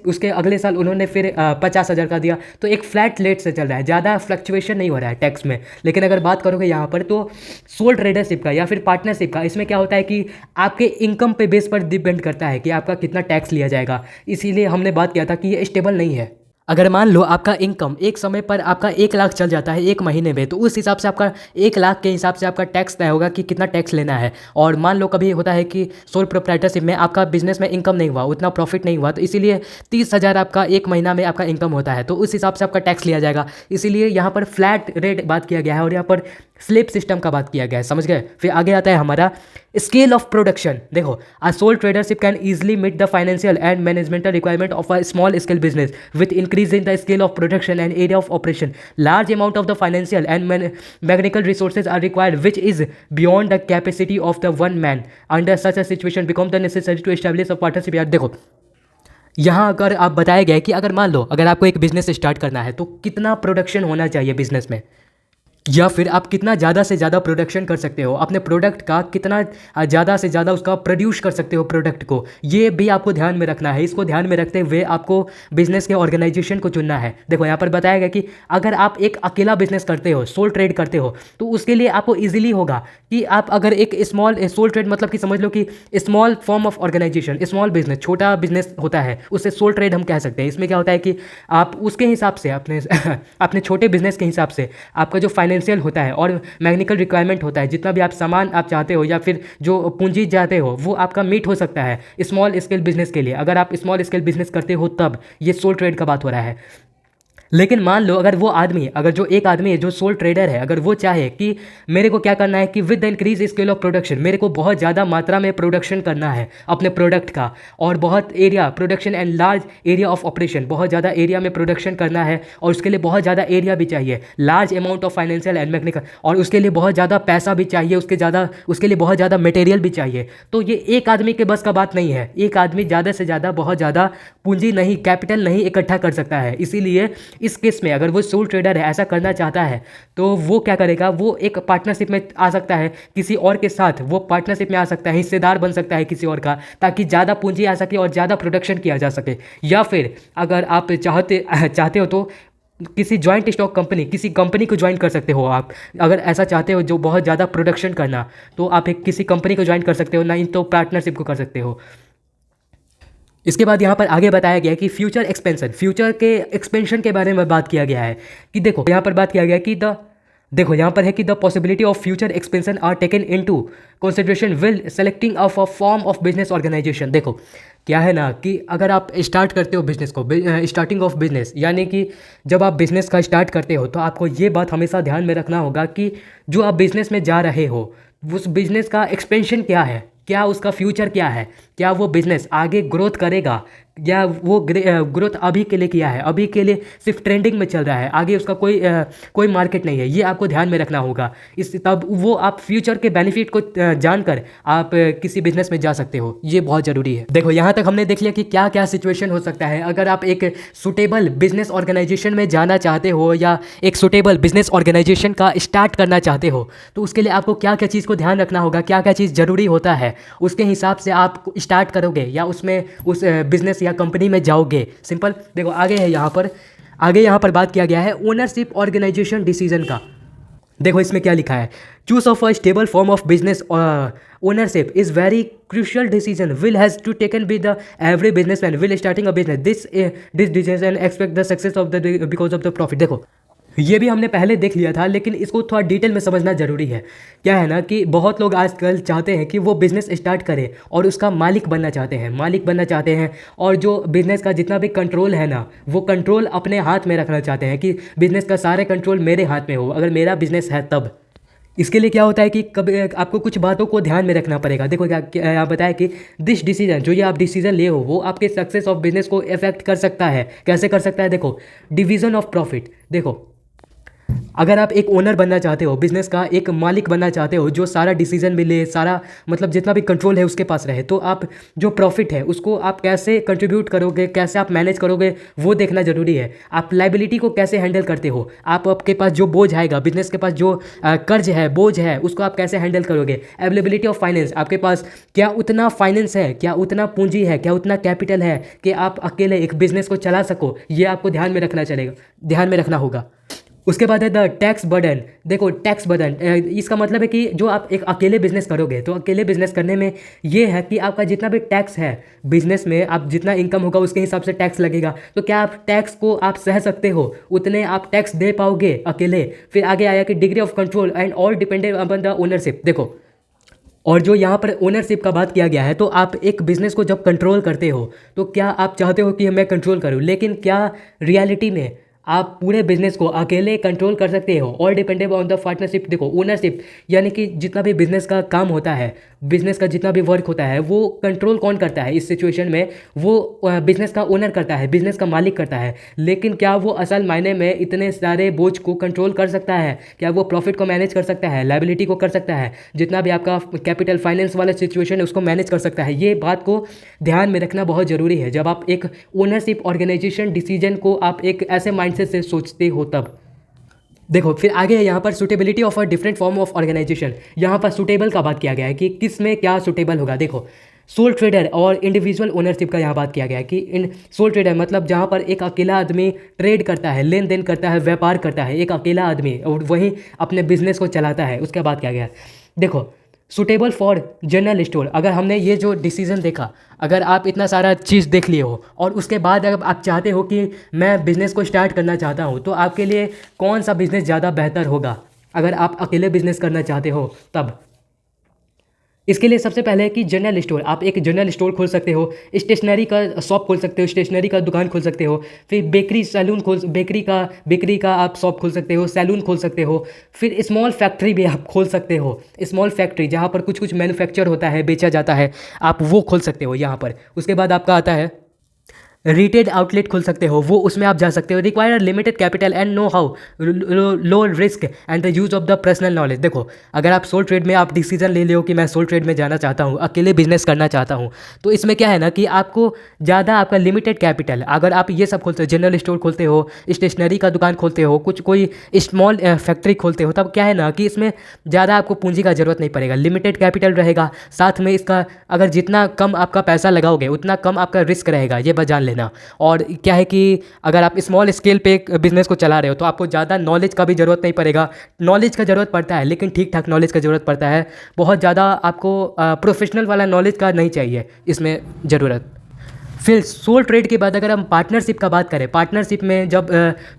उसके अगले साल उन्होंने फिर 50,000 का दिया। तो एक फ्लैट रेट से चल रहा है, ज़्यादा फ्लक्चुएशन नहीं हो रहा है टैक्स में। लेकिन अगर बात करोगे यहाँ पर तो सोल ट्रेडरशिप का या फिर पार्टनरशिप का, इसमें क्या होता है कि आपके इनकम पे बेस पर डिपेंड करता है कि आपका कितना टैक्स लिया जाएगा। इसीलिए हमने बात किया था कि ये स्टेबल नहीं है। अगर मान लो आपका इनकम एक समय पर आपका 1 लाख चल जाता है एक महीने में, तो उस हिसाब से आपका 1 लाख के हिसाब से आपका टैक्स तय होगा कि कितना टैक्स लेना है। और मान लो कभी होता है कि सोल प्रोप्राइटरशिप में आपका बिजनेस में इनकम नहीं हुआ, उतना प्रॉफिट नहीं हुआ, तो इसीलिए 30,000 आपका एक महीना में आपका इनकम होता है, तो उस हिसाब से आपका टैक्स लिया जाएगा। इसीलिए यहाँ पर फ्लैट रेट बात किया गया है और यहाँ पर स्लेब सिस्टम का बात किया गया है, समझ गए। फिर आगे आता है हमारा स्केल ऑफ प्रोडक्शन। देखो, a sole tradership can easily meet the financial and managemental requirement of a small scale business with increase in the scale of production and area of operation. Large amount of the financial and mechanical resources are required which is beyond the capacity of the one man. Under such a situation become the necessary to establish a partnership. यार देखो, यहाँ अगर आप बताया गया है कि अगर मान लो अगर आपको एक बिजनेस स्टार्ट करना है तो कितना प्रोडक्शन होना चाहिए बिजनेस में, या फिर आप कितना ज़्यादा से ज़्यादा प्रोडक्शन कर सकते हो, अपने प्रोडक्ट का कितना ज़्यादा से ज़्यादा उसका प्रोड्यूस कर सकते हो प्रोडक्ट को, ये भी आपको ध्यान में रखना है। इसको ध्यान में रखते हुए आपको बिजनेस के ऑर्गेनाइजेशन को चुनना है। देखो यहाँ पर बताया गया कि अगर आप एक अकेला बिजनेस करते हो, सोल ट्रेड करते हो, तो उसके लिए आपको ईजिली होगा कि आप अगर एक स्मॉल सोल ट्रेड मतलब कि समझ लो कि small form of organisation, small business, छोटा बिजनेस होता है, उससे सोल ट्रेड हम कह सकते हैं। इसमें क्या होता है कि आप उसके हिसाब से अपने अपने छोटे बिजनेस के हिसाब से आपका जो फाइनेंशियल होता है और मैकेनिकल रिक्वायरमेंट होता है, जितना भी आप सामान आप चाहते हो या फिर जो पूंजी चाहते हो, वो आपका मीट हो सकता है स्मॉल स्केल बिजनेस के लिए। अगर आप स्मॉल स्केल बिजनेस करते हो तब ये सोल ट्रेड का बात हो रहा है। लेकिन मान लो अगर वो आदमी, अगर जो एक आदमी है जो सोल ट्रेडर है, अगर वो चाहे कि मेरे को क्या करना है कि with the increase scale of production, मेरे को बहुत ज़्यादा मात्रा में प्रोडक्शन करना है अपने प्रोडक्ट का, और बहुत area production and large area of operation, बहुत ज़्यादा एरिया में प्रोडक्शन करना है, और उसके लिए बहुत ज़्यादा एरिया भी चाहिए, large amount of financial and mechanical, और उसके लिए बहुत ज़्यादा पैसा भी चाहिए, उसके लिए बहुत ज़्यादा मटेरियल भी चाहिए। तो ये एक आदमी के बस का बात नहीं है। एक आदमी ज़्यादा से ज़्यादा बहुत ज़्यादा पूंजी नहीं, कैपिटल नहीं इकट्ठा कर सकता है। इसीलिए इस केस में अगर वो सोल ट्रेडर है, ऐसा करना चाहता है, तो वो क्या करेगा, वो एक पार्टनरशिप में आ सकता है किसी और के साथ, वो पार्टनरशिप में आ सकता है, हिस्सेदार बन सकता है किसी और का, ताकि ज़्यादा पूंजी आ सके और ज़्यादा प्रोडक्शन किया जा सके। या फिर अगर आप चाहते हो तो किसी जॉइंट स्टॉक कंपनी, किसी कंपनी को ज्वाइन कर सकते हो आप। अगर ऐसा चाहते हो जो बहुत ज़्यादा प्रोडक्शन करना, तो आप एक किसी कंपनी को ज्वाइन कर सकते हो, नहीं तो पार्टनरशिप को कर सकते हो। इसके बाद यहाँ पर आगे बताया गया है कि फ्यूचर एक्सपेंशन, फ्यूचर के एक्सपेंशन के बारे में बात किया गया है कि देखो यहाँ पर बात किया गया है कि देखो यहाँ पर है कि the possibility of future expansion are taken into consideration will selecting of a form of business organisation. देखो क्या है ना कि अगर आप स्टार्ट करते हो बिजनेस को, स्टार्टिंग ऑफ बिजनेस, यानी कि जब आप बिजनेस का स्टार्ट करते हो तो आपको ये बात हमेशा ध्यान में रखना होगा कि जो आप बिजनेस में जा रहे हो, उस बिजनेस का एक्सपेंशन क्या है, क्या उसका फ्यूचर क्या है, क्या वो बिजनेस आगे ग्रोथ करेगा, या वो ग्रोथ अभी के लिए किया है, अभी के लिए सिर्फ ट्रेंडिंग में चल रहा है, आगे उसका कोई मार्केट नहीं है। ये आपको ध्यान में रखना होगा। तब वो आप फ्यूचर के बेनिफिट को जानकर आप किसी बिजनेस में जा सकते हो। ये बहुत ज़रूरी है। देखो यहाँ तक हमने देख लिया कि क्या क्या सिचुएशन हो सकता है अगर आप एक सुटेबल बिजनेस ऑर्गेनाइजेशन में जाना चाहते हो, या एक सुटेबल बिजनेस ऑर्गेनाइजेशन का स्टार्ट करना चाहते हो, तो उसके लिए आपको क्या क्या चीज़ को ध्यान रखना होगा, क्या क्या चीज़ ज़रूरी होता है, उसके हिसाब से आप स्टार्ट करोगे या उसमें उस बिजनेस या कंपनी में जाओगे। सिंपल। देखो आगे यहाँ पर बात किया गया है ओनरशिप ऑर्गेनाइजेशन डिसीजन का। देखो इसमें क्या लिखा है, choose of a stable form of business ownership is very crucial decision will has to taken by the every businessman will starting a business this decision expect the success of the because of the profit। देखो ये भी हमने पहले देख लिया था, लेकिन इसको थोड़ा डिटेल में समझना जरूरी है। क्या है ना कि बहुत लोग आजकल चाहते हैं कि वो बिज़नेस स्टार्ट करें और उसका मालिक बनना चाहते हैं, और जो बिज़नेस का जितना भी कंट्रोल है ना, वो कंट्रोल अपने हाथ में रखना चाहते हैं कि बिज़नेस का सारे कंट्रोल मेरे हाथ में हो, अगर मेरा बिज़नेस है तब। इसके लिए क्या होता है कि कभी आपको कुछ बातों को ध्यान में रखना पड़ेगा। देखो क्या यहाँ बताया कि दिस डिसीजन, जो ये आप डिसीजन ले हो, वो आपके सक्सेस ऑफ बिजनेस को इफेक्ट कर सकता है। कैसे कर सकता है? देखो डिवीज़न ऑफ प्रॉफिट। देखो अगर आप एक ओनर बनना चाहते हो, बिजनेस का एक मालिक बनना चाहते हो, जो सारा डिसीजन में ले, सारा मतलब जितना भी कंट्रोल है उसके पास रहे, तो आप जो प्रॉफिट है उसको आप कैसे कंट्रीब्यूट करोगे, कैसे आप मैनेज करोगे, वो देखना जरूरी है। आप लाइबिलिटी को कैसे हैंडल करते हो, आपके पास जो बोझ आएगा, बिजनेस के पास जो कर्ज है, बोझ है, उसको आप कैसे हैंडल करोगे। अवेलेबिलिटी ऑफ फाइनेंस, आपके पास क्या उतना फाइनेंस है, क्या उतना पूंजी है, क्या उतना कैपिटल है कि आप अकेले एक बिजनेस को चला सको, ये आपको ध्यान में रखना होगा। उसके बाद है द टैक्स बर्डन। देखो टैक्स बर्डन इसका मतलब है कि जो आप एक अकेले बिजनेस करोगे, तो अकेले बिजनेस करने में ये है कि आपका जितना भी टैक्स है बिजनेस में, आप जितना इनकम होगा उसके हिसाब से टैक्स लगेगा। तो क्या आप टैक्स को आप सह सकते हो, उतने आप टैक्स दे पाओगे अकेले। फिर आगे आया कि degree of control and all dependent upon the ownership. देखो और जो यहाँ पर ओनरशिप का बात किया गया है, तो आप एक बिज़नेस को जब कंट्रोल करते हो, तो क्या आप चाहते हो कि मैं कंट्रोल करूँ, लेकिन क्या रियलिटी में आप पूरे बिजनेस को अकेले कंट्रोल कर सकते हो। All dependable on the partnership. देखो ओनरशिप यानी कि जितना भी बिजनेस का काम होता है, बिजनेस का जितना भी वर्क होता है, वो कंट्रोल कौन करता है इस सिचुएशन में? वो बिजनेस का ओनर करता है, बिजनेस का मालिक करता है। लेकिन क्या वो असल मायने में इतने सारे बोझ को कंट्रोल कर सकता है? क्या वो प्रॉफिट को मैनेज कर सकता है, लायबिलिटी को कर सकता है, जितना भी आपका कैपिटल फाइनेंस वाला सिचुएशन है उसको मैनेज कर सकता है? ये बात को ध्यान में रखना बहुत ज़रूरी है जब आप एक ओनरशिप ऑर्गेनाइजेशन डिसीजन को आप एक ऐसे माइंडसेट से सोचते हो तब। देखो फिर आगे है यहाँ पर suitability of a different form of organisation. यहाँ पर सुटेबल का बात किया गया है कि किस में क्या सुटेबल होगा। देखो सोल ट्रेडर और इंडिविजुअल ओनरशिप का यहाँ बात किया गया है कि इन सोल ट्रेडर मतलब जहाँ पर एक अकेला आदमी ट्रेड करता है, लेन देन करता है, व्यापार करता है, एक अकेला आदमी, और वहीं अपने बिजनेस को चलाता है, उसका बात किया गया है। देखो सुटेबल फॉर जनरल स्टोर, अगर हमने ये जो डिसीजन देखा, अगर आप इतना सारा चीज़ देख लिए हो और उसके बाद अगर आप चाहते हो कि मैं बिज़नेस को स्टार्ट करना चाहता हूँ, तो आपके लिए कौन सा बिज़नेस ज़्यादा बेहतर होगा अगर आप अकेले बिज़नेस करना चाहते हो तब। इसके लिए सबसे पहले है कि जनरल स्टोर, आप एक जनरल स्टोर खोल सकते हो, स्टेशनरी का शॉप खोल सकते हो, स्टेशनरी का दुकान खोल सकते हो, फिर बेकरी का आप शॉप खोल सकते हो, सैलून खोल सकते हो, फिर स्मॉल फैक्ट्री भी आप खोल सकते हो, स्मॉल फैक्ट्री जहाँ पर कुछ कुछ मैन्युफैक्चर होता है, बेचा जाता है, आप वो खोल सकते हो यहाँ पर। उसके बाद आपका आता है रिटेल आउटलेट खोल सकते हो, वो उसमें आप जा सकते हो। Require limited capital and know how, low risk and the use of the personal knowledge. देखो अगर आप सोल ट्रेड में आप डिसीजन ले लियो कि मैं सोल ट्रेड में जाना चाहता हूँ, अकेले बिजनेस करना चाहता हूँ, तो इसमें क्या है ना कि आपको ज़्यादा आपका लिमिटेड कैपिटल, अगर आप ये सब खोलते हो, जनरल स्टोर खोलते हो, स्टेशनरी का दुकान खोलते हो, कोई स्मॉल फैक्ट्री खोलते हो, तब क्या है ना कि इसमें ज़्यादा आपको पूंजी का ज़रूरत नहीं पड़ेगा, लिमिटेड कैपिटल रहेगा। साथ में इसका अगर जितना कम आपका पैसा लगाओगे उतना कम आपका रिस्क रहेगा, ये बात जान लेना। और क्या है कि अगर आप स्मॉल स्केल पे एक बिजनेस को चला रहे हो तो आपको ज़्यादा नॉलेज का भी ज़रूरत नहीं पड़ेगा। नॉलेज का ज़रूरत पड़ता है लेकिन ठीक ठाक नॉलेज का ज़रूरत पड़ता है, बहुत ज़्यादा आपको प्रोफेशनल वाला नॉलेज का नहीं चाहिए इसमें ज़रूरत। फिर सोल ट्रेड के बाद अगर हम पार्टनरशिप का बात करें, पार्टनरशिप में जब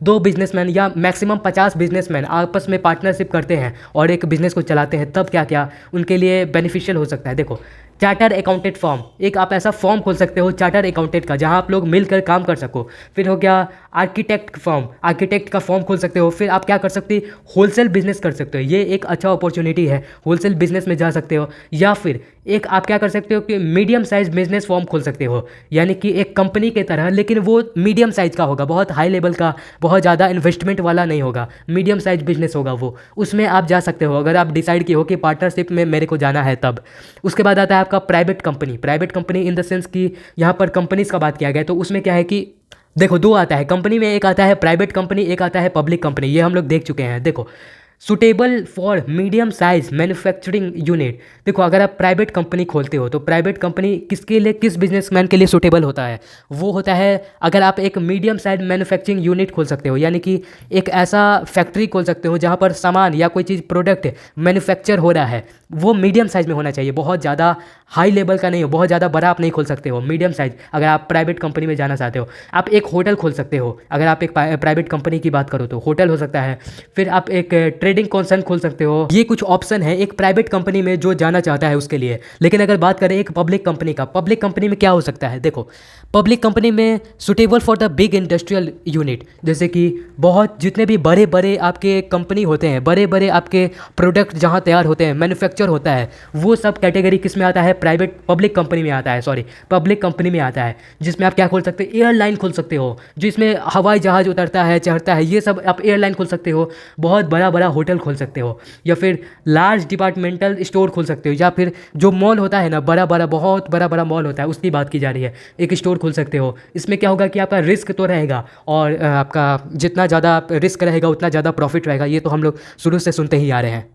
दो बिजनेसमैन या मैक्सिमम 50 बिजनेसमैन आपस में पार्टनरशिप करते हैं और एक बिज़नेस को चलाते हैं, तब क्या क्या उनके लिए बेनिफिशियल हो सकता है। देखो चार्टर अकाउंटेंट फॉर्म, एक आप ऐसा फॉर्म खोल सकते हो चार्टर अकाउंटेंट का जहां आप लोग मिलकर काम कर सको। फिर हो गया आर्किटेक्ट फॉर्म, आर्किटेक्ट का फॉर्म खोल सकते हो। फिर आप क्या कर सकते हो, होलसेल बिजनेस कर सकते हो, ये एक अच्छा अपॉर्चुनिटी है, होलसेल बिजनेस में जा सकते हो। या फिर एक आप क्या कर सकते हो कि मीडियम साइज बिजनेस फॉर्म खोल सकते हो, यानी कि एक कंपनी की तरह, लेकिन वो मीडियम साइज का होगा, बहुत हाई लेवल का, बहुत ज़्यादा इन्वेस्टमेंट वाला नहीं होगा, मीडियम साइज बिजनेस होगा वो, उसमें आप जा सकते हो अगर आप डिसाइड किए हो कि पार्टनरशिप में मेरे को जाना है तब। उसके बाद आता है आपका private company, private company in the sense कि यहाँ पर कंपनीज का बात किया गया है, तो उसमें क्या है कि देखो दो आता है कंपनी में, एक आता है प्राइवेट कंपनी, एक आता है पब्लिक कंपनी, ये हम लोग देख चुके हैं। देखो suitable for medium size manufacturing unit, देखो अगर आप प्राइवेट कंपनी खोलते हो तो प्राइवेट कंपनी किसके लिए, किस बिजनेसमैन के लिए सुटेबल होता है, वो होता है अगर आप एक मीडियम साइज मैन्युफैक्चरिंग यूनिट खोल सकते हो, यानी कि एक ऐसा फैक्ट्री खोल सकते हो जहाँ पर सामान या कोई चीज़ प्रोडक्ट मैन्युफैक्चर हो रहा है, वो मीडियम साइज में होना चाहिए, बहुत ज़्यादा हाई लेवल का नहीं हो, बहुत ज़्यादा बड़ा आप नहीं खोल सकते हो, मीडियम साइज अगर आप प्राइवेट कंपनी में जाना चाहते हो। आप एक होटल खोल सकते हो, अगर आप एक प्राइवेट कंपनी की बात करो तो होटल हो सकता है। फिर आप एक ट्रेडिंग कॉन्सर्न खोल सकते हो। ये कुछ ऑप्शन है एक प्राइवेट कंपनी में जो जाना चाहता है उसके लिए। लेकिन अगर बात करें एक पब्लिक कंपनी का, पब्लिक कंपनी में क्या हो सकता है, देखो पब्लिक कंपनी में suitable for the big industrial unit, जैसे कि बहुत जितने भी बड़े बड़े आपके कंपनी होते हैं, बड़े बड़े आपके प्रोडक्ट जहाँ तैयार होते हैं, मैन्युफैक्चर होता है, वो सब कैटेगरी किस में आता है, प्राइवेट पब्लिक कंपनी में आता है, सॉरी पब्लिक कंपनी में आता है। जिसमें आप क्या खोल सकते हो, एयरलाइन खोल सकते हो, जिसमें हवाई जहाज़ उतरता है, चढ़ता है, ये सब आप एयरलाइन खोल सकते हो। बहुत बड़ा बड़ा होटल खोल सकते हो, या फिर लार्ज डिपार्टमेंटल स्टोर खोल सकते हो, या फिर जो मॉल होता है ना, बड़ा बड़ा बहुत बड़ा बड़ा मॉल होता है, उसकी बात की जा रही है, एक स्टोर खोल सकते हो। इसमें क्या होगा कि आपका रिस्क तो रहेगा, और आपका जितना ज़्यादा रिस्क रहेगा उतना ज़्यादा प्रॉफिट रहेगा, ये तो हम लोग शुरू से सुनते ही आ रहे हैं।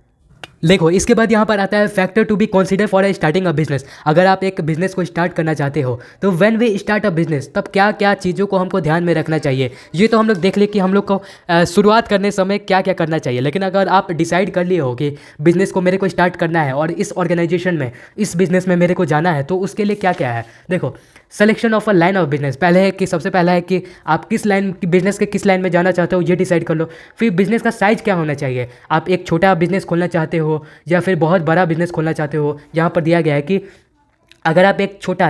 देखो इसके बाद यहाँ पर आता है factor to be consider for starting a business. अगर आप एक बिजनेस को स्टार्ट करना चाहते हो तो when we start a business, तब क्या क्या चीज़ों को हमको ध्यान में रखना चाहिए, ये तो हम लोग देख ले कि हम लोग को शुरुआत करने समय क्या क्या करना चाहिए। लेकिन अगर आप डिसाइड कर लिए हो कि बिज़नेस को मेरे को स्टार्ट करना है और इस ऑर्गेनाइजेशन में, इस बिज़नेस में मेरे को जाना है, तो उसके लिए क्या क्या है। देखो selection of a line of business, पहले है कि सबसे पहला है कि आप किस लाइन बिजनेस के किस लाइन में जाना चाहते हो, ये डिसाइड कर लो। फिर बिजनेस का साइज़ क्या होना चाहिए, आप एक छोटा बिजनेस खोलना चाहते हो या फिर बहुत बड़ा बिजनेस खोलना चाहते हो। यहाँ पर दिया गया है कि अगर आप एक छोटा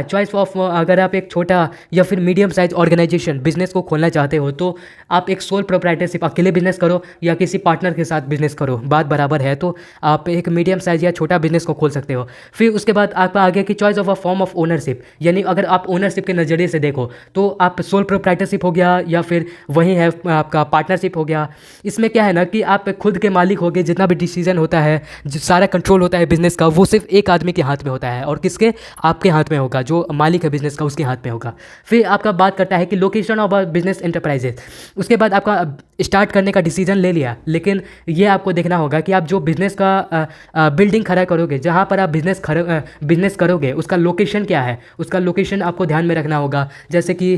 अगर आप एक छोटा या फिर मीडियम साइज ऑर्गेनाइजेशन बिजनेस को खोलना चाहते हो तो आप एक सोल प्रोप्राइटरशिप अकेले बिजनेस करो या किसी पार्टनर के साथ बिजनेस करो, बात बराबर है, तो आप एक मीडियम साइज या छोटा बिजनेस को खोल सकते हो। फिर उसके बाद आपका आ गया कि choice of a form of ownership, यानी अगर आप ओनरशिप के नज़रिए से देखो तो आप सोल प्रोप्राइटरशिप हो गया या फिर वही है आपका पार्टनरशिप हो गया। इसमें क्या है ना कि आप खुद के मालिक हो गए, जितना भी डिसीजन होता है, जो सारा कंट्रोल होता है बिजनेस का, वो सिर्फ एक आदमी के हाथ में होता है, और किसके, आपके हाथ में होगा, जो मालिक है बिजनेस का उसके हाथ में होगा। फिर आपका बात करता है कि लोकेशन ऑफ बिजनेस एंटरप्राइजेज। उसके बाद आपका स्टार्ट करने का डिसीजन ले लिया, लेकिन ये आपको देखना होगा कि आप जो बिज़नेस का बिल्डिंग खड़ा करोगे, जहाँ पर आप बिज़नेस करोगे उसका लोकेशन क्या है, उसका लोकेशन आपको ध्यान में रखना होगा। जैसे कि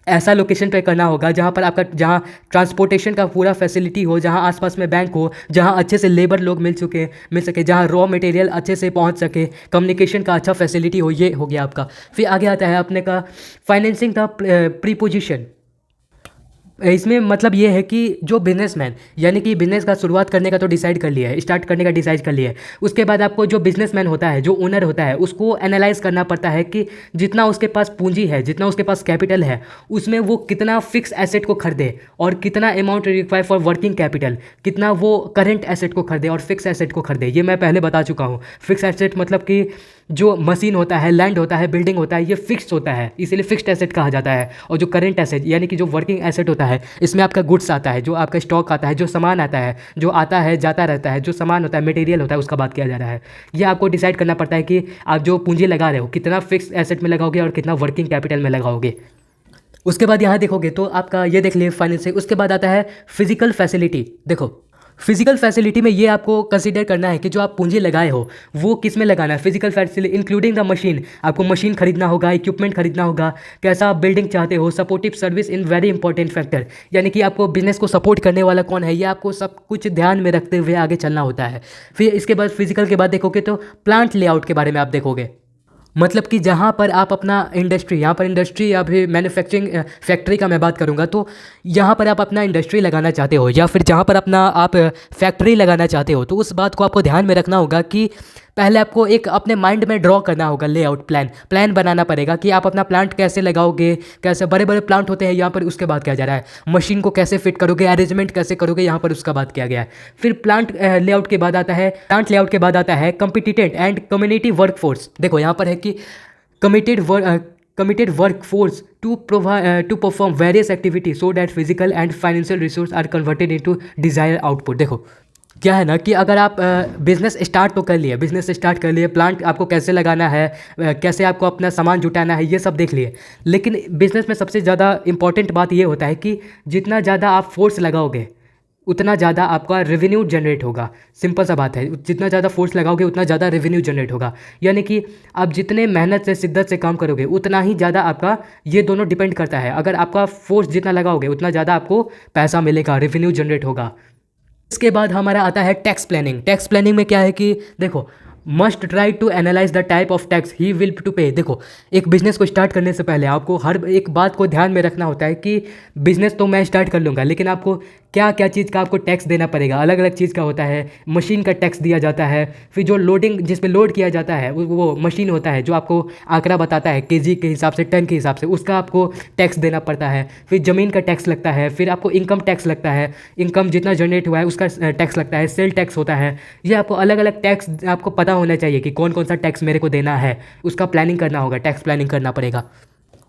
ऐसा लोकेशन पे करना होगा जहाँ ट्रांसपोर्टेशन का पूरा फैसिलिटी हो, जहाँ आसपास में बैंक हो, जहाँ अच्छे से लेबर लोग मिल सके, जहाँ रॉ मटेरियल अच्छे से पहुँच सके, कम्युनिकेशन का अच्छा फैसिलिटी हो। ये हो गया आपका। फिर आगे आता है अपने का फाइनेंसिंग द प्रीपोजिशन। इसमें मतलब ये है कि जो बिजनेसमैन, यानी कि बिज़नेस का शुरुआत करने का तो डिसाइड कर लिया है, स्टार्ट करने का डिसाइड कर लिया है, उसके बाद आपको जो बिजनेसमैन होता है, जो ओनर होता है, उसको एनालाइज करना पड़ता है कि जितना उसके पास पूंजी है, जितना उसके पास कैपिटल है, उसमें वो कितना फिक्स एसेट को खरीदे और कितना amount require for working capital, कितना वो करेंट एसेट को खरीदे और फिक्स एसेट को खरीदे। ये मैं पहले बता चुका हूँ। फिक्स एसेट मतलब कि जो मशीन होता है, लैंड होता है, बिल्डिंग होता है, ये फिक्स होता है, इसीलिए फिक्स्ड एसेट कहा जाता है। और जो करेंट एसेट यानी कि जो वर्किंग एसेट होता है, इसमें आपका गुड्स आता है, जो आपका स्टॉक आता है, जो सामान आता है, जो आता है जाता रहता है, जो सामान होता है, मटेरियल होता है, उसका बात किया जा रहा है। ये आपको डिसाइड करना पड़ता है कि आप जो पूंजी लगा रहे हो कितना फिक्स एसेट में लगाओगे और कितना वर्किंग कैपिटल में लगाओगे। उसके बाद यहाँ देखोगे तो आपका ये देख लिए फाइनेंस से। उसके बाद आता है फिजिकल फैसिलिटी। देखो फिजिकल फैसिलिटी में ये आपको कंसीडर करना है कि जो आप पूंजी लगाए हो वो किस में लगाना है। Physical facility including the machine, आपको मशीन खरीदना होगा, इक्विपमेंट खरीदना होगा, कैसा आप बिल्डिंग चाहते हो, supportive service in very important factor, यानी कि आपको बिजनेस को सपोर्ट करने वाला कौन है, ये आपको सब कुछ ध्यान में रखते हुए आगे चलना होता है। फिर इसके बाद फिजिकल के बाद देखोगे तो प्लांट लेआउट के बारे में आप देखोगे। मतलब कि जहाँ पर आप अपना इंडस्ट्री, यहाँ पर इंडस्ट्री या फिर मैन्युफैक्चरिंग फैक्ट्री का मैं बात करूँगा, तो यहाँ पर आप अपना इंडस्ट्री लगाना चाहते हो या फिर जहाँ पर अपना आप फैक्ट्री लगाना चाहते हो, तो उस बात को आपको ध्यान में रखना होगा कि पहले आपको एक अपने माइंड में ड्रॉ करना होगा लेआउट प्लान बनाना पड़ेगा कि आप अपना प्लांट कैसे लगाओगे, कैसे बड़े बड़े प्लांट होते हैं यहाँ पर उसके बात किया जा रहा है, मशीन को कैसे फिट करोगे, अरेंजमेंट कैसे करोगे, यहाँ पर उसका बात किया गया है। फिर प्लांट लेआउट के बाद आता है कॉम्पिटिटेंट एंड कम्युनिटी वर्कफोर्स। देखो यहाँ पर है कि committed workforce to perform various activities so that physical and financial resources are converted into desired output। देखो क्या है ना कि अगर आप बिज़नेस स्टार्ट कर लिए, प्लांट आपको कैसे लगाना है, कैसे आपको अपना सामान जुटाना है, ये सब देख लिए, लेकिन बिज़नेस में सबसे ज़्यादा इंपॉर्टेंट बात ये होता है कि जितना ज़्यादा आप फोर्स लगाओगे उतना ज़्यादा आपका रेवेन्यू जनरेट होगा। सिंपल सा बात है, जितना ज़्यादा फोर्स लगाओगे उतना ज़्यादा रेवेन्यू जनरेट होगा। यानी कि आप जितने मेहनत से, शिद्दत से काम करोगे उतना ही ज़्यादा आपका, ये दोनों डिपेंड करता है। अगर आपका फोर्स जितना लगाओगे उतना ज़्यादा आपको पैसा मिलेगा, रेवेन्यू जनरेट होगा। इसके बाद हमारा आता है टैक्स प्लानिंग। टैक्स प्लानिंग में क्या है कि देखो must try to analyse the type of tax he will to pay. देखो एक बिज़नेस को स्टार्ट करने से पहले आपको हर एक बात को ध्यान में रखना होता है कि बिज़नेस तो मैं स्टार्ट कर लूँगा, लेकिन आपको क्या क्या चीज़ का आपको टैक्स देना पड़ेगा। अलग अलग चीज़ का होता है, मशीन का टैक्स दिया जाता है, फिर जो लोडिंग जिस पे लोड किया जाता है वो मशीन होता है जो आपको आंकड़ा बताता है केजी के हिसाब से, टन के हिसाब से, उसका आपको टैक्स देना पड़ता है। फिर ज़मीन का टैक्स लगता है, फिर आपको इनकम टैक्स लगता है, इनकम जितना जनरेट हुआ है उसका टैक्स लगता है, सेल टैक्स होता है। ये आपको अलग अलग टैक्स आपको पता होना चाहिए कि कौन कौन सा टैक्स मेरे को देना है, उसका प्लानिंग करना होगा, टैक्स प्लानिंग करना पड़ेगा।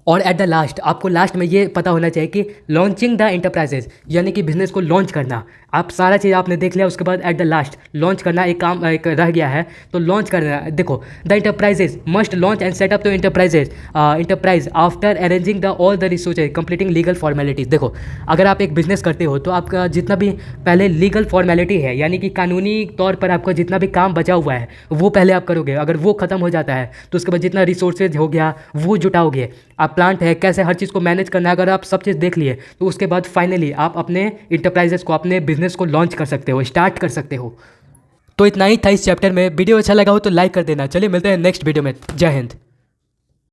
और एट द लास्ट आपको लास्ट में ये पता होना चाहिए कि लॉन्चिंग द एंटरप्राइजेज, यानी कि बिजनेस को लॉन्च करना। आप सारा चीज़ आपने देख लिया, उसके बाद एट द लास्ट लॉन्च करना एक काम एक रह गया है, तो लॉन्च करना। देखो the enterprises must launch and setup the enterprise after arranging the all the resources completing legal formalities. देखो अगर आप एक बिजनेस करते हो तो आपका जितना भी पहले लीगल फॉर्मेलिटी है, यानी कि कानूनी तौर पर आपका जितना भी काम बचा हुआ है वो पहले आप करोगे। अगर वो खत्म हो जाता है तो उसके बाद जितना रिसोर्सेज हो गया वो जुटाओगे। आप प्लांट है, कैसे हर चीज़ को मैनेज करना है, अगर आप सब चीज़ देख लिए तो उसके बाद फाइनली आप अपने इंटरप्राइजेस को, अपने बिजनेस को लॉन्च कर सकते हो, स्टार्ट कर सकते हो। तो इतना ही था इस चैप्टर में। वीडियो अच्छा लगा हो तो लाइक कर देना। चलिए मिलते हैं नेक्स्ट वीडियो में। जय हिंद।